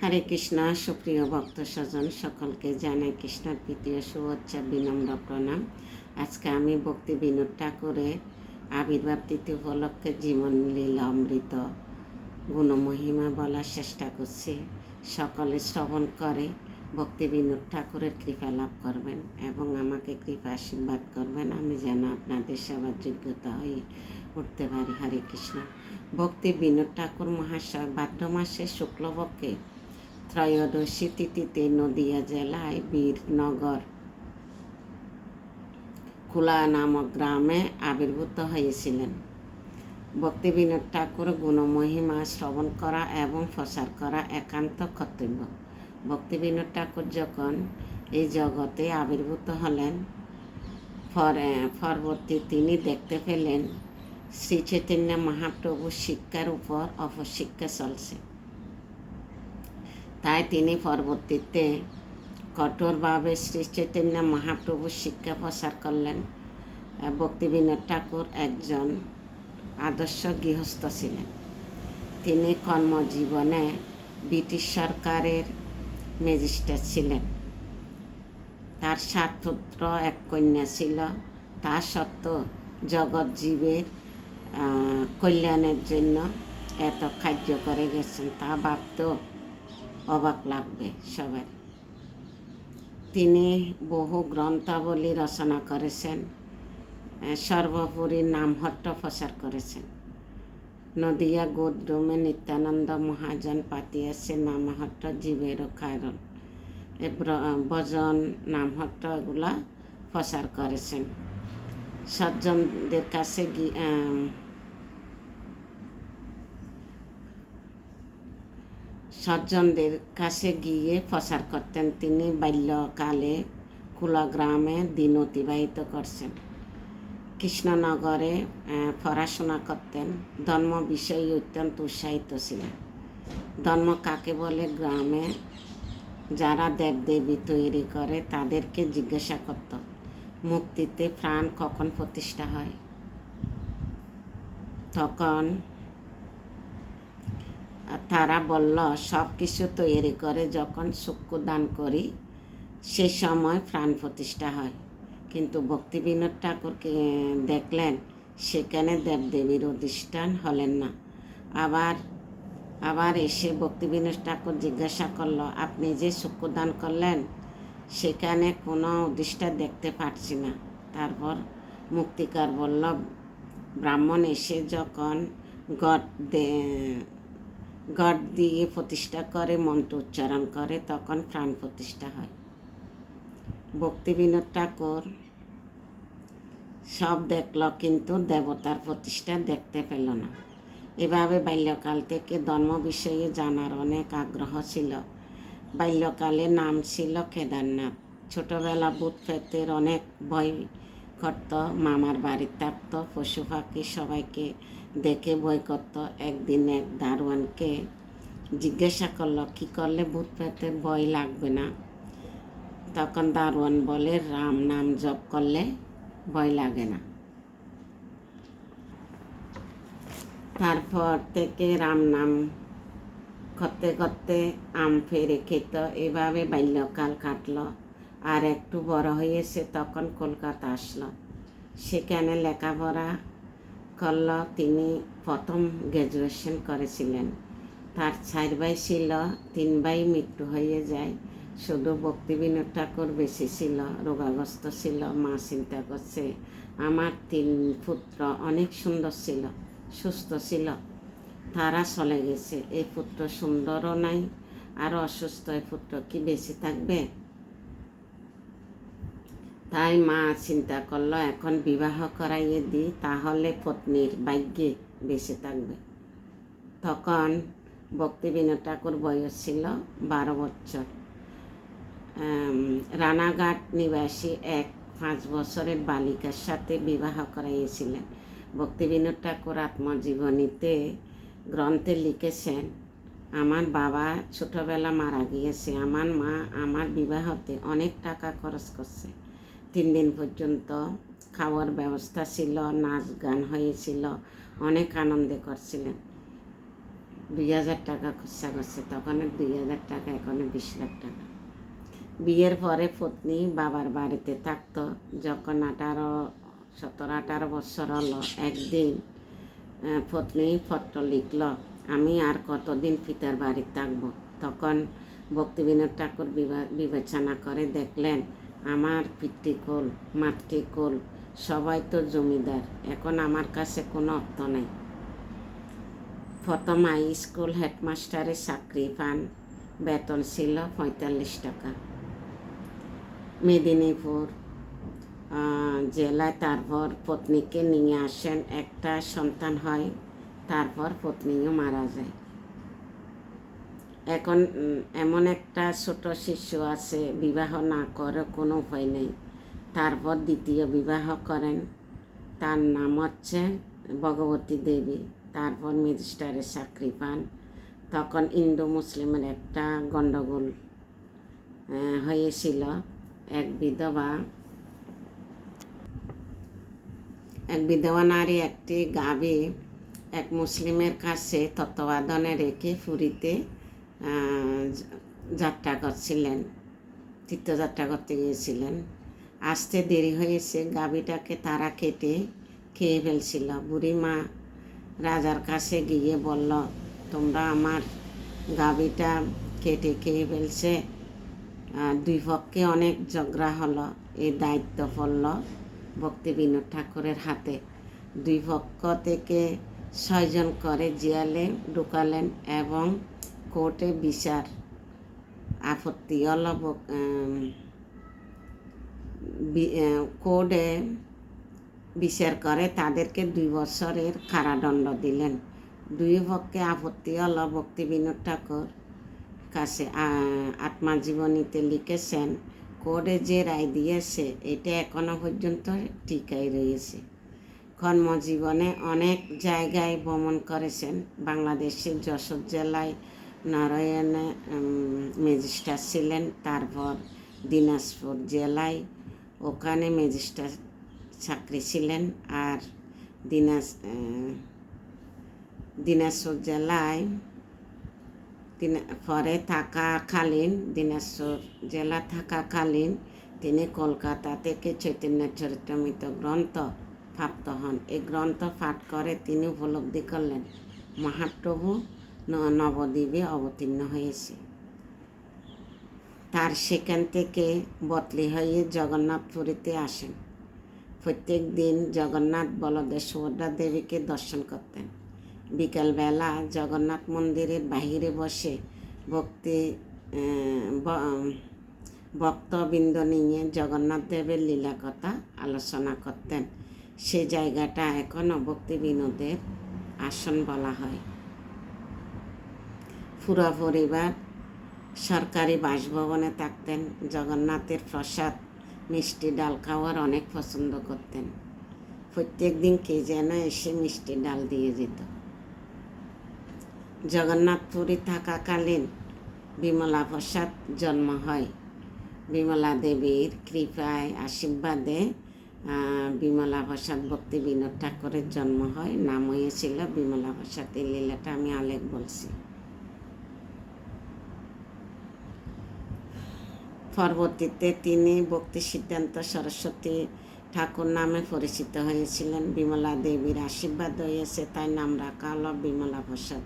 হরে কৃষ্ণ। সুপ্রিয় ভক্ত স্বজন সকলকে জানাই কৃষ্ণের প্রীতি ও শুভেচ্ছা, বিনম্র প্রণাম। আজকে আমি ভক্তি বিনোদ ঠাকুরের আবির্ভাব তিথি উপলক্ষে জীবন লীলা অমৃত গুণমহিমা বলার চেষ্টা করছি। সকলে শ্রবণ করে ভক্তি বিনোদ ঠাকুরের কৃপা লাভ করবেন এবং আমাকে কৃপা আশীর্বাদ করবেন, আমি যেন আপনাদের সেবার যোগ্যতা হয়ে উঠতে পারি। হরে কৃষ্ণ। ভক্তি বিনোদ ঠাকুর মহাশয় ভাদ্র মাসে শুক্লপক্ষে ত্রয়োদশী তিথিতে নদিয়া জেলায় বীরনগর কুলা নামক গ্রামে আবির্ভূত হয়েছিলেন। ভক্তি বিনোদ ঠাকুর গুণমহিমা শ্রবণ করা এবং প্রচার করা একান্ত কর্তব্য। ভক্তি বিনোদ ঠাকুর যখন এই জগতে আবির্ভূত হলেন, পরবর্তী তিনি দেখতে পেলেন শ্রী চৈতন্য মহাপ্রভুর শিক্ষার উপর অপশিক্ষা চলছে। তাই তিনি পরবর্তীতে কঠোরভাবে শ্রী চৈতন্য মহাপ্রভুর শিক্ষা প্রচার করলেন। ভক্তি বিনোদ ঠাকুর একজন আদর্শ গৃহস্থ ছিলেন। তিনি কর্মজীবনে ব্রিটিশ সরকারের ম্যাজিস্ট্রেট ছিলেন। তার 7 পুত্র 1 কন্যা ছিল। তা সত্ত্বেও জগৎ জীবের কল্যাণের জন্য এত কার্য করে গেছেন, তা ভাবতেও অবাক লাগবে সবার। তিনি বহু গ্রন্থাবলী রচনা করেছেন, সর্বোপরি নামহট্ট প্রচার করেছেন। নদিয়া গোদ্রমে নিত্যানন্দ মহাজন পাতিয়াছে নামহট্ট জীবেরও কারণ, ভজন নামহট্ট এগুলা প্রচার করেছেন। সজ্জনদের কাছে গিয়ে প্রচার করতেন। তিনি বাল্যকালে কুলাগ্রামে দিন অতিবাহিত করছেন। কৃষ্ণনগরে পড়াশোনা করতেন। ধর্ম বিষয়ে অত্যন্ত উৎসাহিত ছিলেন। ধর্ম কাকে বলে? গ্রামে যারা দেবদেবী তৈরি করে তাদেরকে জিজ্ঞাসা করত, মুক্তিতে প্রাণ কখন প্রতিষ্ঠা হয়? তখন তারা বলল, সব কিছু তৈরি করে যখন চক্ষু দান করি সে সময় প্রাণ প্রতিষ্ঠা হয়। কিন্তু ভক্তি বিনোদ ঠাকুরকে দেখলেন সেখানে দেবদেবীর অধিষ্ঠান হলেন না। আবার এসে ভক্তি বিনোদ ঠাকুর জিজ্ঞাসা করল, আপনি যে চক্ষু দান করলেন সেখানে কোনো অধিষ্ঠান দেখতে পাচ্ছি না। তারপর মুক্তিকার বলল, ব্রাহ্মণ এসে যখন গড় দিয়ে প্রতিষ্ঠা করে, মন্ত্র উচ্চারণ করে, তখন প্রাণ প্রতিষ্ঠা হয়। ভক্তি বিনোদ ঠাকুর সব দেখল কিন্তু দেবতার প্রতিষ্ঠা দেখতে পেল না। এভাবে বাল্যকাল থেকে ধর্ম বিষয়ে জানার অনেক আগ্রহ ছিল। বাল্যকালে নাম ছিল কেদারনাথ। ছোটবেলা ভূত প্রেতের অনেক ভয় করত। মামার বাড়িতে থাকত, পশু পাখি সবাইকে দেখে ভয় করত। একদিন এক দারোয়ানকে জিজ্ঞাসা করলো, কি করলে ভূত প্রেতের ভয় লাগবে না? তখন দারোয়ান বলে, রাম নাম জপ করলে ভয় লাগে না। তারপর থেকে রাম নাম করতে করতে আম ফেরে খেত। এভাবে বাল্যকাল কাটলো। আর একটু বড় হয়েছে, তখন কলকাতা আসলো। সেখানে লেখাপড়া করল। তিনি প্রথম গ্র্যাজুয়েশন করেছিলেন। তার 4 ভাই ছিল, 3 ভাই মৃত্যু হয়ে যায়। শুধু ভক্তি বিনোদ ঠাকুর বেশি ছিল, রোগাগ্রস্ত ছিল। মা চিন্তা করছে, আমার 3 পুত্র অনেক সুন্দর ছিল, সুস্থ ছিল, তারা চলে গেছে। এই পুত্র সুন্দরও নাই আর অসুস্থ, এই পুত্র কি বেঁচে থাকবে? তাই মা চিন্তা করলো, এখন বিবাহ করাইয়ে দিই, তাহলে পত্নীর ভাগ্যে বেঁচে থাকবে। তখন ভক্তি বিনোদ ঠাকুর বয়স ছিল 12 বছর। রানাঘাট নিবাসী এক 5 বছরের বালিকার সাথে বিবাহ করাইয়েছিলেন। ভক্তি বিনোদ ঠাকুর আত্মজীবনীতে গ্রন্থে লিখেছেন, আমার বাবা ছোটবেলা মারা গিয়েছে। আমার মা আমার বিবাহতে অনেক টাকা খরচ করছে। 3 দিন পর্যন্ত খাওয়ার ব্যবস্থা ছিল, নাচ গান হয়েছিল, অনেক আনন্দে করছিলেন। 2,000 টাকা খরচা করছে, তখন 2,000 টাকা, এখন 20 লাখ টাকা। বিয়ের পরে পত্নী বাবার বাড়িতে থাকতো। যখন 17-18 বছর হলো, একদিন পত্নী পত্র লিখল, আমি আর কতদিন পিতার বাড়ি থাকবো। তখন ভক্তিবিনোদ ঠাকুর বিবেচনা করে দেখলেন, আমার পিতৃকুল মাতৃকুল সবাই তো জমিদার, এখন আমার কাছে কোনো অর্থ নেই। প্রথম হাই স্কুল হেডমাস্টারের চাকরি পান, বেতন ছিল 45 টাকা। মেদিনীপুর জেলায় তারপর পত্নীকে নিয়ে আসেন, একটা সন্তান হয়, তারপর পত্নীও মারা যায়। এখন এমন একটা ছোট শিশু আছে, বিবাহ না করে কোনো উপায় নেই। তারপর দ্বিতীয় বিবাহ করেন, তার নাম হচ্ছে ভগবতী দেবী। তারপর ম্যাজিস্ট্রেটের চাকরি পান। তখন হিন্দু মুসলিমের একটা গণ্ডগোল হয়েছিল। এক বিধবা নারী একটি গাভী এক মুসলিমের কাছে তত্ত্বাবধানে রেখে পুরীতে যাত্রা করছিলেন, তীর্থযাত্রা করতে গিয়েছিলেন। আসতে দেরি হয়েছে, গাভীটাকে তারা কেটে খেয়ে ফেলছিল। বুড়িমা রাজার কাছে গিয়ে বলল, তোমরা আমার গাভীটা কেটে খেয়ে ফেলছে। দুই পক্ষে অনেক ঝগড়া হলো। এই দায়িত্ব পড়ল ভক্তিবিনোদ ঠাকুরের হাতে। দুই পক্ষ থেকে 6 জন করে জেলে ঢুকালেন এবং কোর্টে বিচার। আপত্তি হলো, কোর্টে বিচার করে তাদেরকে 2 বছরের কারাদণ্ড দিলেন। দুই পক্ষে আপত্তি হলো। ভক্তিবিনোদ ঠাকুর কাছে আত্মজীবনীতে লিখেছেন, কোর্টে যে রায় দিয়েছে এটা এখনো পর্যন্ত টিকাই রয়েছে। কর্মজীবনে অনেক জায়গায় ভ্রমণ করেছেন। বাংলাদেশের যশোর জেলায় নারায়ণে ম্যাজিস্ট্রেট ছিলেন। তারপর দিনাজপুর জেলায়, ওখানে ম্যাজিস্ট্রেট চাকরি ছিলেন। আর দিনাজপুর জেলায় পরে থাকাকালীন, দিনাজপুর জেলা থাকাকালীন তিনি কলকাতা থেকে চৈতন্য চরিতামৃত গ্রন্থ প্রাপ্ত হন। এই গ্রন্থ পাঠ করে তিনি উপলব্ধি করলেন মহাপ্রভু নবদ্বীপে অবতীর্ণ হয়েছে। তার সেখান থেকে বদলি হয়ে জগন্নাথপুরীতে আসেন। প্রত্যেক দিন জগন্নাথ, বলদেব, সুভদ্রা দেবীকে দর্শন করতেন। বিকালবেলা জগন্নাথ মন্দিরের বাহিরে বসে ভক্তবৃন্দ নিয়ে জগন্নাথ দেবের লীলা কথা আলোচনা করতেন। সে জায়গাটা এখনও ভক্তিবিনোদের আসন বলা হয়। পুরো পরিবার সরকারি বাসভবনে থাকতেন। জগন্নাথের প্রসাদ মিষ্টি ডাল খাওয়ার অনেক পছন্দ করতেন। প্রত্যেক দিন কে যেন এসে মিষ্টি ডাল দিয়ে যেত। জগন্নাথপুরী থাকাকালীন বিমলা প্রসাদ জন্ম হয়। বিমলা দেবীর কৃপায় আশীর্বাদে বিমলা প্রসাদ ভক্তিবিনোদ ঠাকুরের জন্ম হয়। নাম হয়েছিল বিমলা প্রসাদ। এই লীলাটা আমি আলেখ বলছি। পরবর্তীতে তিনি ভক্তি সিদ্ধান্ত সরস্বতী ঠাকুর নামে পরিচিত হয়েছিলেন। বিমলা দেবীর আশীর্বাদ হয়েছে, তাই নাম রাখা হলো বিমলা প্রসাদ।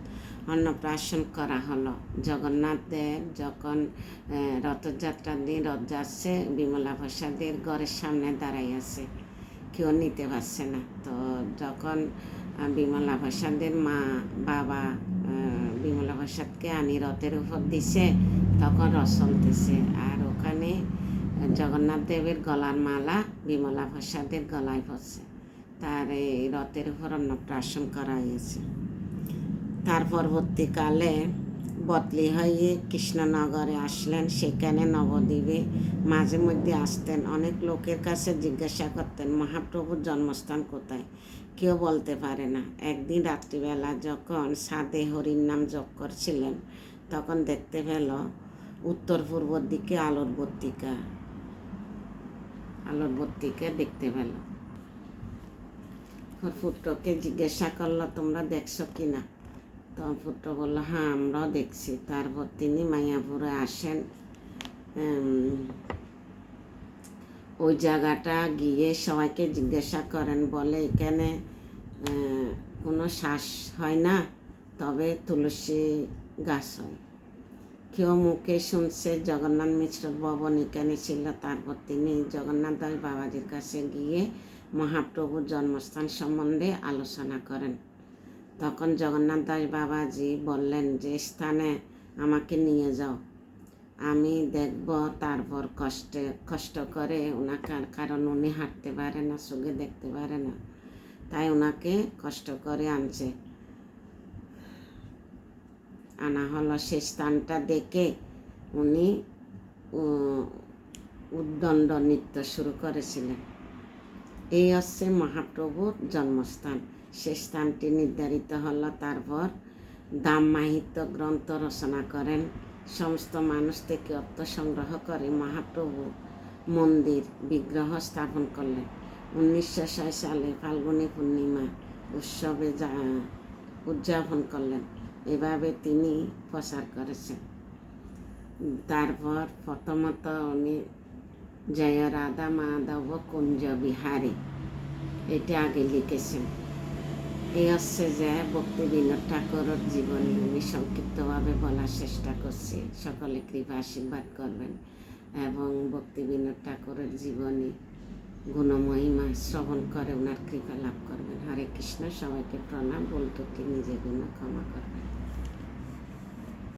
অন্নপ্রাশন করা হলো। জগন্নাথ দেব যখন রথযাত্রার দিন রথ যাচ্ছে, বিমলা প্রসাদের ঘরের সামনে দাঁড়াই আছে, কেউ নিতে পারছে না। তো যখন বিমলা প্রসাদের বাবা বিমলা প্রসাদকে আনি রথের উপর দিছে, তখন রথ চলতেছে। আর ওখানে জগন্নাথ দেবের গলার মালা বিমলা প্রসাদের গলায় পড়ছে। তার এই রথের উপর অন্নপ্রাশন করা হয়েছে। তার পরবর্তীকালে বদলি হয়ে কৃষ্ণনগরে আসলেন। সেখানে নবদ্বীপে মাঝে মধ্যে আসতেন। অনেক লোকের কাছে জিজ্ঞাসা করতেন মহাপ্রভুর জন্মস্থান কোথায়, কেউ বলতে পারে না। একদিন রাত্রিবেলা যখন ছাদে হরির নাম জপ করছিলেন, তখন দেখতে পেল উত্তর পূর্ব দিকে আলোর বর্তিকা দেখতে পেল। পুত্রকে জিজ্ঞাসা করলো, তোমরা দেখছো কি না? তখন পুত্র বলল, হ্যাঁ আমরাও দেখছি। তারপর তিনি মায়াপুরে আসেন। ওই জায়গাটা গিয়ে সবাইকে জিজ্ঞাসা করেন, বলে এখানে কোনো শ্বাস হয় না, তবে তুলসী গাছ হয়। কেউ মুখে শুনছে জগন্নাথ মিশ্র ভবন এখানে ছিল। তারপর তিনি জগন্নাথ দাস বাবাজির কাছে গিয়ে মহাপ্রভুর জন্মস্থান সম্বন্ধে আলোচনা করেন। তখন জগন্নাথ দাস বাবাজি বললেন যে স্থানে আমাকে নিয়ে যাও, আমি দেখব। তারপর কষ্ট করে ওনাকে, কারণ উনি হাঁটতে পারে না, চোখে দেখতে পারে না, তাই ওনাকে কষ্ট করে আনা হলো। সেই স্থানটা দেখে উনি উদ্দণ্ড নৃত্য শুরু করেছিলেন। এই হচ্ছে মহাপ্রভুর জন্মস্থান। সেই স্থানটি নির্ধারিত হলো। তারপর দাম-মাহিত্য গ্রন্থ রচনা করেন। সমস্ত মানুষ থেকে অর্থ সংগ্রহ করে মহাপ্রভু মন্দির বিগ্রহ স্থাপন করলেন। 1906 সালে ফাল্গুনী পূর্ণিমা উৎসবে উদযাপন করলেন। এভাবে তিনি প্রচার করেছেন। তারপর প্রথমত উনি জয় রাধা মাধব কুঞ্জ বিহারী এটা আগে লিখেছেন। এই হচ্ছে যে ভক্তি বিনোদ ঠাকুরের জীবনী আমি সংক্ষিপ্তভাবে বলার চেষ্টা করছি। সকলে কৃপা আশীর্বাদ করবেন এবং ভক্তি বিনোদ ঠাকুরের জীবনী গুণমহিমা শ্রবণ করে ওনার কৃপা লাভ করবেন। হরে কৃষ্ণ। সবাইকে প্রণাম। ভুল ত্রুটি নিজে গুণ ক্ষমা করবেন।